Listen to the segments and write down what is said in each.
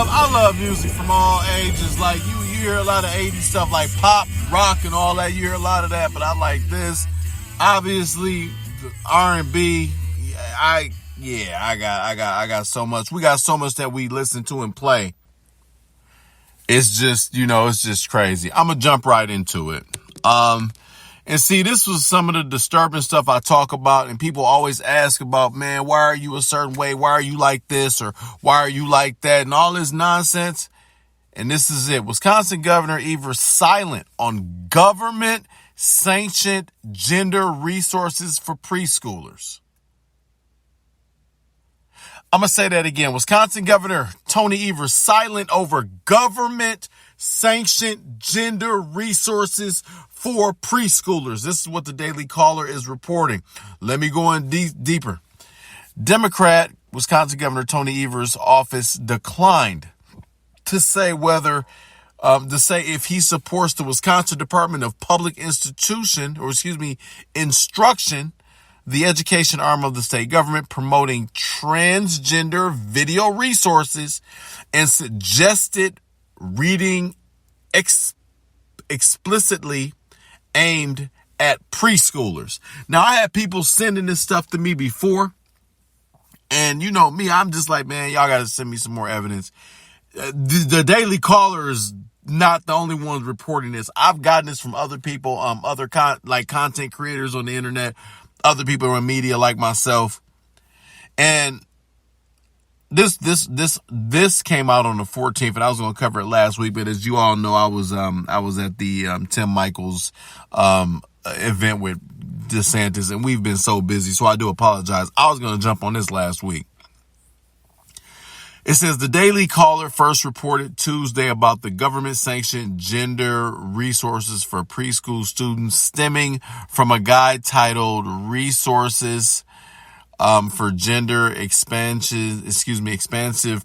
I love music from all ages. Like you hear a lot of 80s stuff like pop, rock, and all that. You hear a lot of that, but I like this. Obviously, R&B. I got so much. We got so much that we listen to and play. It's just, it's just crazy. I'm gonna jump right into it. And see, this was some of the disturbing stuff I talk about, and people always ask about, man, why are you a certain way? Why are you like this? Or why are you like that? And all this nonsense. And this is it. Wisconsin Governor Evers silent on government-sanctioned gender resources for preschoolers. I'm going to say that again. Wisconsin Governor Tony Evers silent over government-sanctioned gender resources for preschoolers. This is what the Daily Caller is reporting. Let me go in deeper. Democrat Wisconsin Governor Tony Evers' office declined to say if he supports the Wisconsin Department of Public Instruction, the education arm of the state government, promoting transgender video resources and suggested reading explicitly aimed at preschoolers. Now, I had people sending this stuff to me before, and you know me, I'm just like, man, y'all got to send me some more evidence. The Daily Caller is not the only ones reporting this. I've gotten this from other people, other content creators on the internet, other people in media like myself. And this came out on the 14th, and I was going to cover it last week, but as you all know, I was at the Tim Michaels event with DeSantis, and we've been so busy, so I do apologize. I was going to jump on this last week. It says the Daily Caller first reported Tuesday about the government-sanctioned gender resources for preschool students stemming from a guide titled Resources for Gender Expansive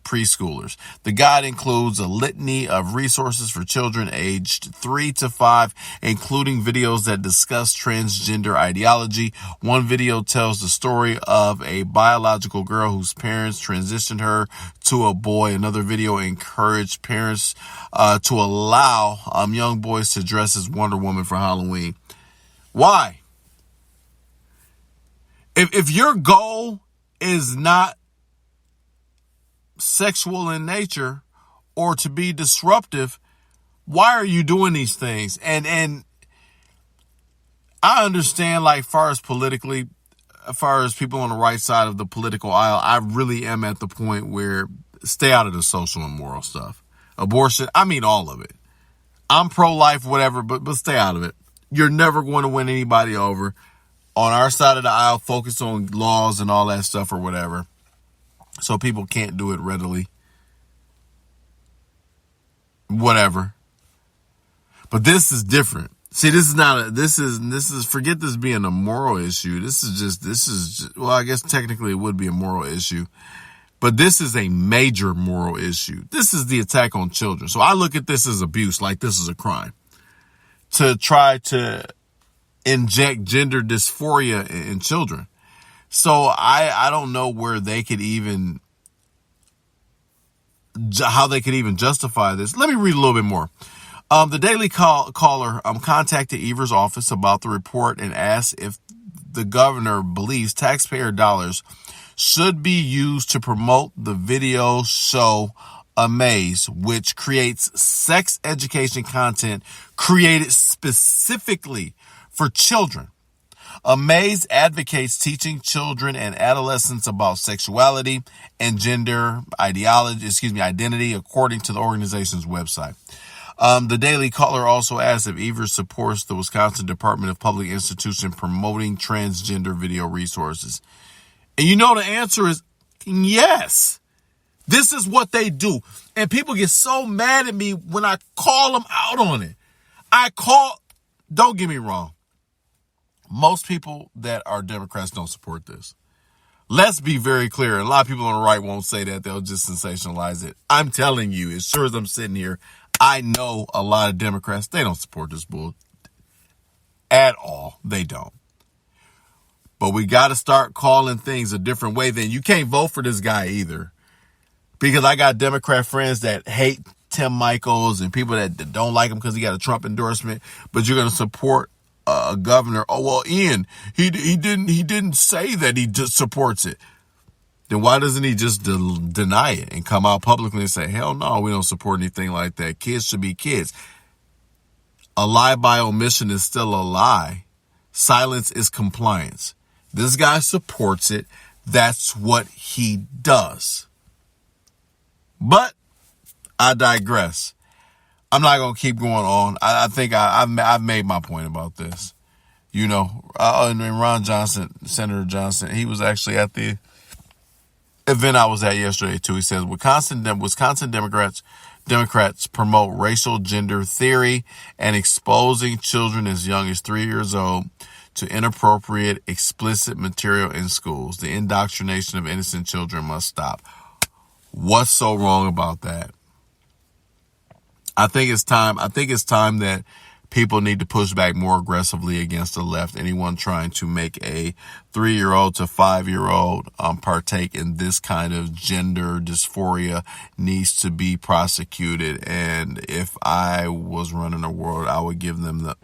Preschoolers. The guide includes a litany of resources for children aged 3 to 5, including videos that discuss transgender ideology. One video tells the story of a biological girl whose parents transitioned her to a boy. Another video encouraged parents to allow young boys to dress as Wonder Woman for Halloween. Why? If your goal is not sexual in nature or to be disruptive, why are you doing these things? And I understand, like, far as politically, as far as people on the right side of the political aisle, I really am at the point where stay out of the social and moral stuff. Abortion, I mean all of it. I'm pro-life, whatever, but stay out of it. You're never going to win anybody over. On our side of the aisle, focus on laws and all that stuff or whatever, so people can't do it readily. Whatever. But this is different. See, this is forget this being a moral issue. This is just, well, I guess technically it would be a moral issue, but this is a major moral issue. This is the attack on children. So I look at this as abuse, like this is a crime. To try to inject gender dysphoria in children. So I don't know where they could even, how they could even justify this. Let me read a little bit more. The Daily Caller contacted Evers' office about the report and asked if the governor believes taxpayer dollars should be used to promote the video show Amaze, which creates sex education content created specifically for children. Amaze advocates teaching children and adolescents about sexuality and gender identity, according to the organization's website. The Daily Caller also asked if Evers supports the Wisconsin Department of Public Instruction promoting transgender video resources. And you know the answer is yes. This is what they do. And people get so mad at me when I call them out on it. Don't get me wrong. Most people that are Democrats don't support this. Let's be very clear. A lot of people on the right won't say that. They'll just sensationalize it. I'm telling you, as sure as I'm sitting here, I know a lot of Democrats, they don't support this bull at all. They don't. But we got to start calling things a different way. Then you can't vote for this guy either. because I got Democrat friends that hate Tim Michaels and people that don't like him because he got a Trump endorsement, but you're going to support a governor. Oh, well, Ian, he didn't say that he just supports it. Then why doesn't he just deny it and come out publicly and say, hell no, we don't support anything like that. Kids should be kids. A lie by omission is still a lie. Silence is compliance. This guy supports it. That's what he does. But I digress. I'm not going to keep going on. I think I've made my point about this. You know, and Ron Johnson, Senator Johnson, he was actually at the event I was at yesterday too. He says Wisconsin Democrats promote racial gender theory and exposing children as young as 3 years old to inappropriate, explicit material in schools. The indoctrination of innocent children must stop. What's so wrong about that? I think it's time that people need to push back more aggressively against the left. Anyone trying to make a 3-year-old to 5-year-old partake in this kind of gender dysphoria needs to be prosecuted. And if I was running the world, I would give them the